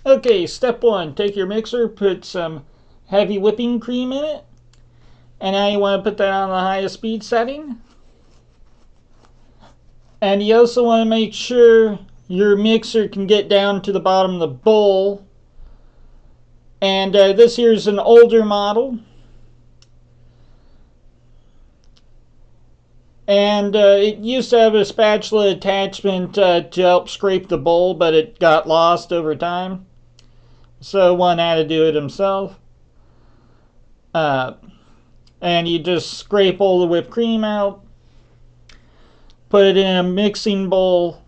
Okay, step one, take your mixer, put some heavy whipping cream in it, and now you want to put that on the highest speed setting. And you also want to make sure your mixer can get down to the bottom of the bowl. And this here is an older model. And it used to have a spatula attachment to help scrape the bowl, but it got lost over time. So one had to do it himself. And you just scrape all the whipped cream out, put it in a mixing bowl,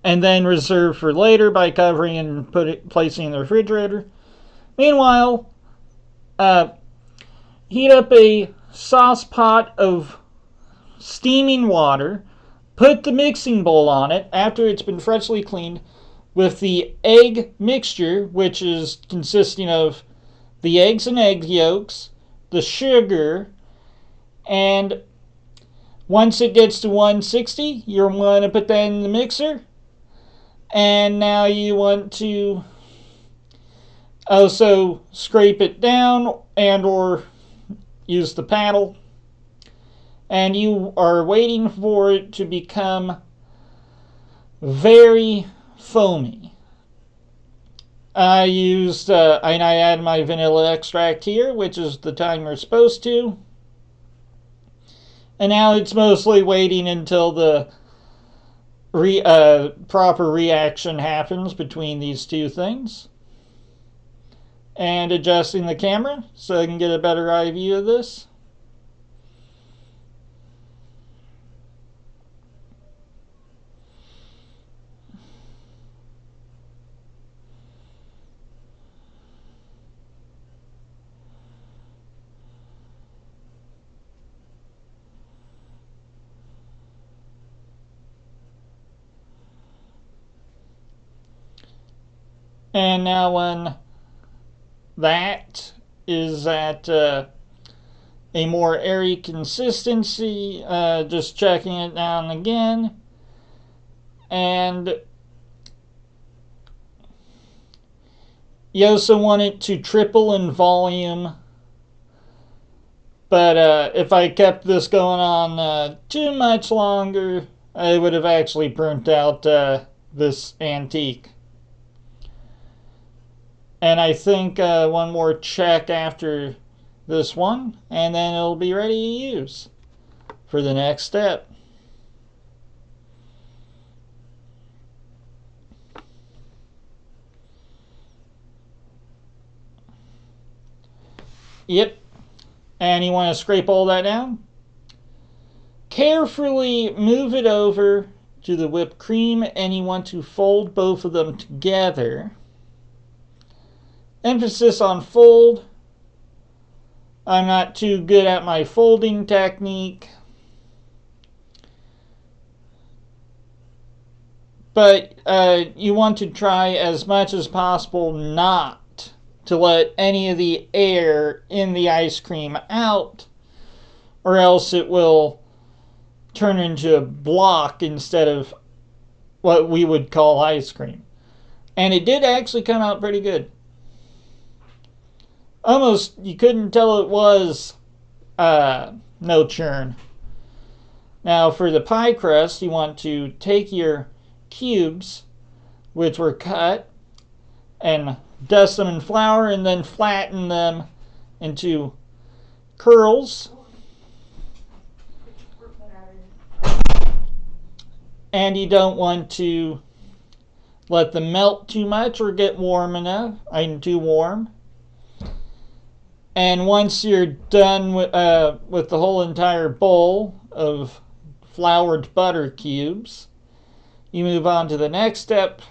and then reserve for later by covering and placing in the refrigerator. Meanwhile, heat up a sauce pot of steaming water, put the mixing bowl on it after it's been freshly cleaned with the egg mixture, which is consisting of the eggs and egg yolks, the sugar, and once it gets to 160, you want to put that in the mixer. And now you want to also scrape it down and or use the paddle. And you are waiting for it to become very foamy. I added my vanilla extract here, which is the time you're supposed to. And now it's mostly waiting until the proper reaction happens between these two things. And adjusting the camera so I can get a better eye view of this. And now when that is at a more airy consistency, just checking it down again. And you also want it to triple in volume. But if I kept this going on too much longer, I would have actually burnt out this antique. And I think one more check after this one, and then it'll be ready to use for the next step. Yep. And you want to scrape all that down. Carefully move it over to the whipped cream, and you want to fold both of them together. Emphasis on fold. I'm not too good at my folding technique. But you want to try as much as possible not to let any of the air in the ice cream out, or else it will turn into a block instead of what we would call ice cream. And it did actually come out pretty good. Almost, you couldn't tell it was no churn. Now for the pie crust, you want to take your cubes, which were cut, and dust them in flour and then flatten them into curls. And you don't want to let them melt too much or get warm enough, too warm. And once you're done with the whole entire bowl of floured butter cubes, you move on to the next step.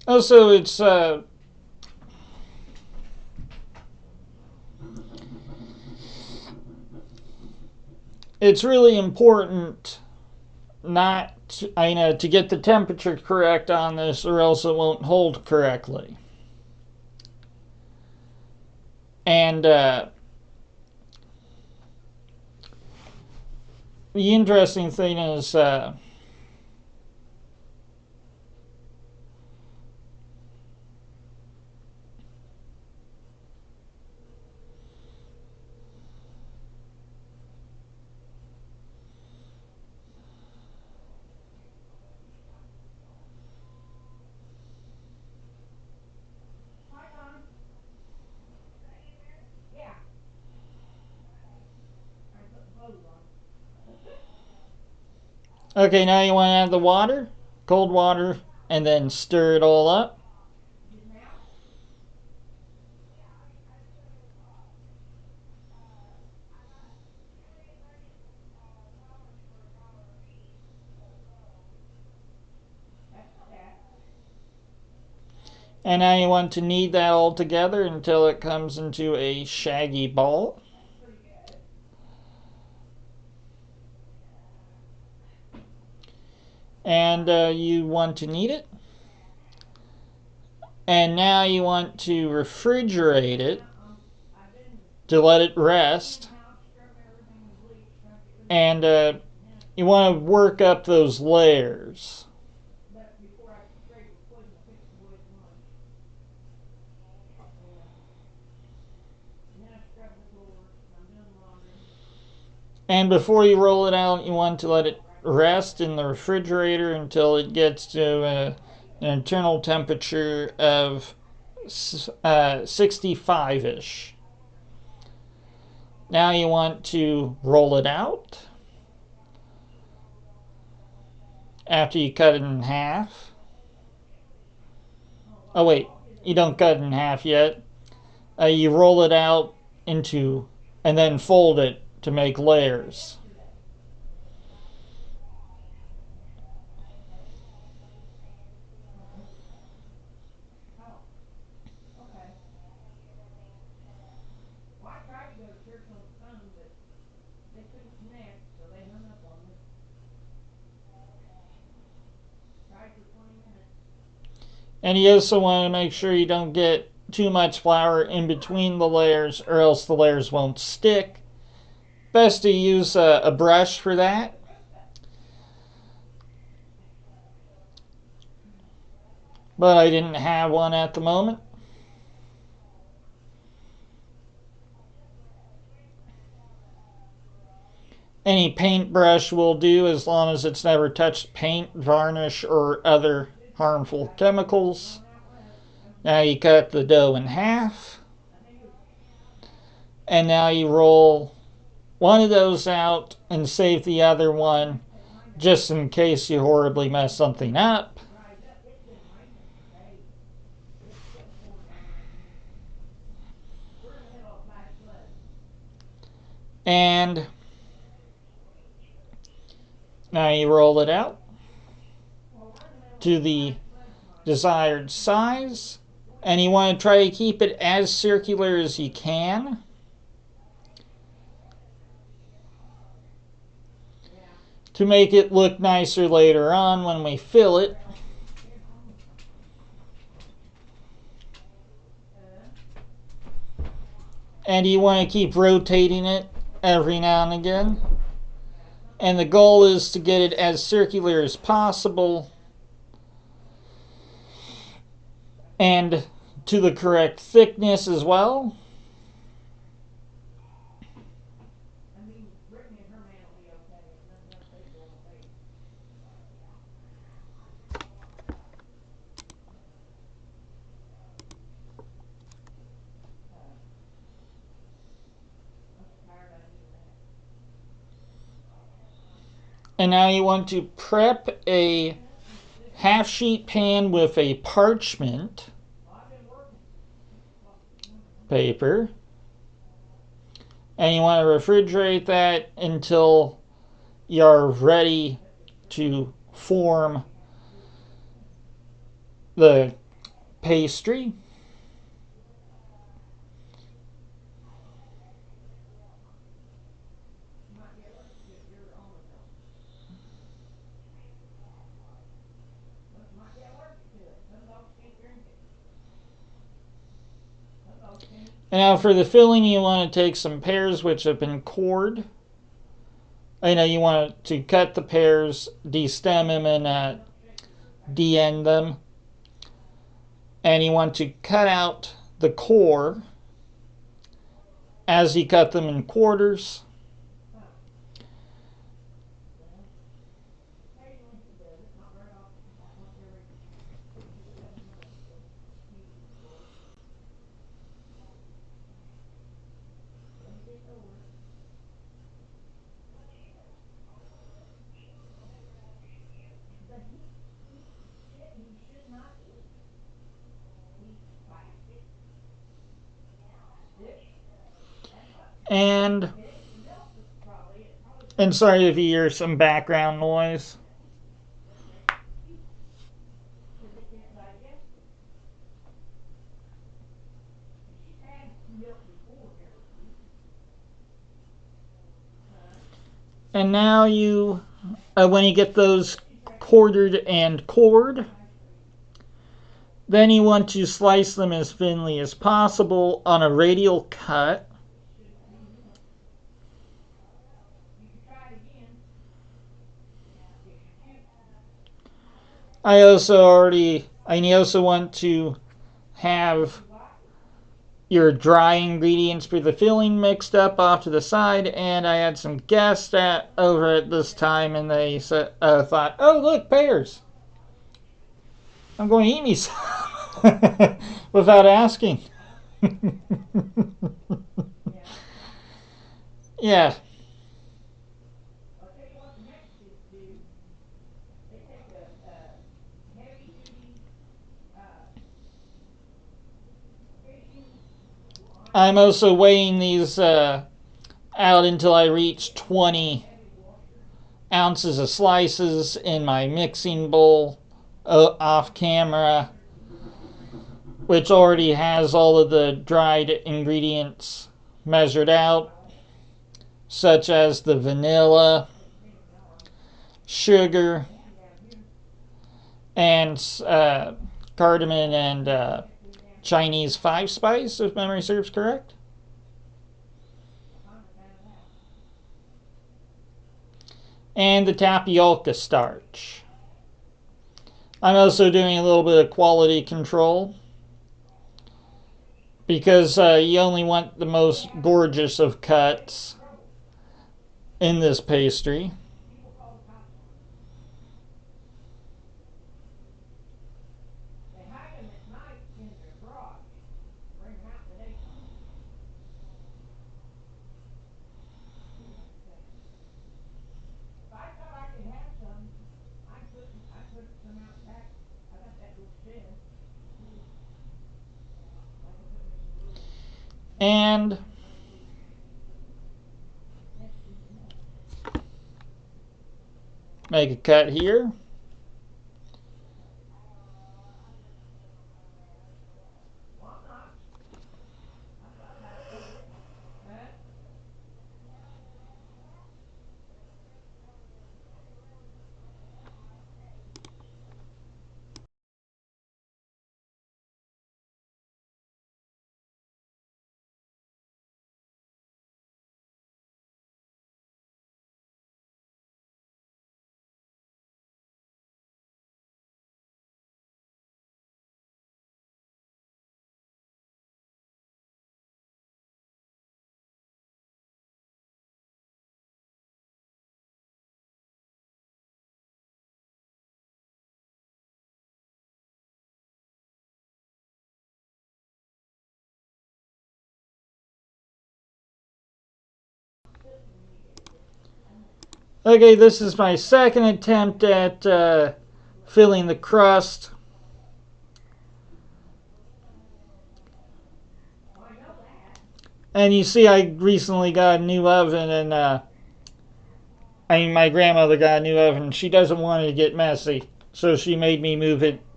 Also, it's really important not to, to get the temperature correct on this, or else it won't hold correctly. And the interesting thing is, okay, now you want to add the water, cold water, and then stir it all up. And now you want to knead that all together until it comes into a shaggy ball. And you want to knead it. And now you want to refrigerate it to let it rest. And you want to work up those layers. And before you roll it out, you want to let it rest in the refrigerator until it gets to an internal temperature of 65-ish. Now you want to roll it out after you cut it in half. Oh wait, you don't cut it in half yet. You roll it out into and then fold it to make layers. And you also want to make sure you don't get too much flour in between the layers, or else the layers won't stick. Best to use a brush for that. But I didn't have one at the moment. Any paintbrush will do as long as it's never touched paint, varnish, or other harmful chemicals. Now you cut the dough in half. And now you roll one of those out and save the other one just in case you horribly mess something up. And now you roll it out to the desired size. And you want to try to keep it as circular as you can. To make it look nicer later on when we fill it. And you want to keep rotating it every now and again. And the goal is to get it as circular as possible and to the correct thickness as well. And now you want to prep a half sheet pan with a parchment paper. And you want to refrigerate that until you're ready to form the pastry. And now for the filling, you want to take some pears which have been cored. You want to cut the pears, destem them, and de-end them. And you want to cut out the core as you cut them in quarters. And sorry if you hear some background noise. And now when you get those quartered and cored, then you want to slice them as thinly as possible on a radial cut. I also want to have your dry ingredients for the filling mixed up off to the side, and I had some guests over at this time, and they thought, oh look, pears, I'm going to eat me some without asking. Yeah. I'm also weighing these out until I reach 20 ounces of slices in my mixing bowl off camera, which already has all of the dried ingredients measured out, such as the vanilla, sugar, and cardamom and Chinese 5-spice, if memory serves correct. And the tapioca starch. I'm also doing a little bit of quality control because you only want the most gorgeous of cuts in this pastry. And make a cut here. Okay, this is my second attempt at filling the crust. And you see I recently got a new oven, and my grandmother got a new oven. She doesn't want it to get messy, so she made me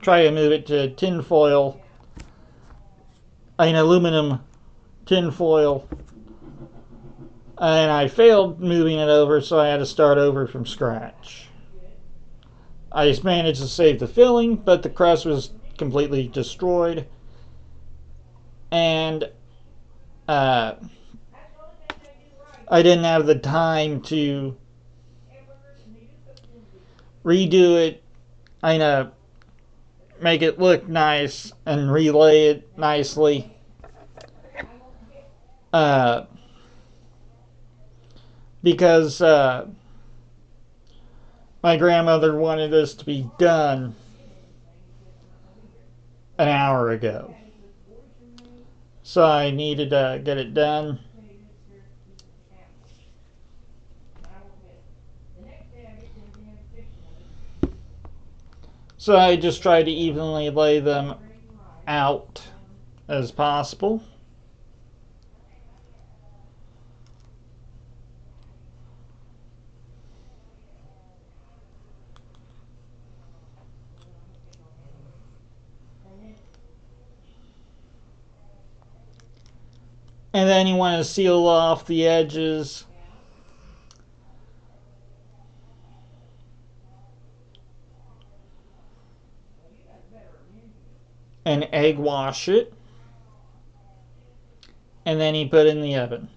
try to move it to tinfoil an aluminum tinfoil, and I failed moving it over, so I had to start over from scratch. I just managed to save the filling, but the crust was completely destroyed, and I didn't have the time to redo it, make it look nice and relay it nicely. Because my grandmother wanted this to be done an hour ago. So I needed to get it done. So I just tried to evenly lay them out as possible. And then you want to seal off the edges. And egg wash it. And then you put it in the oven.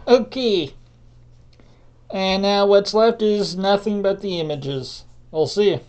Okay. And now what's left is nothing but the images. We'll see.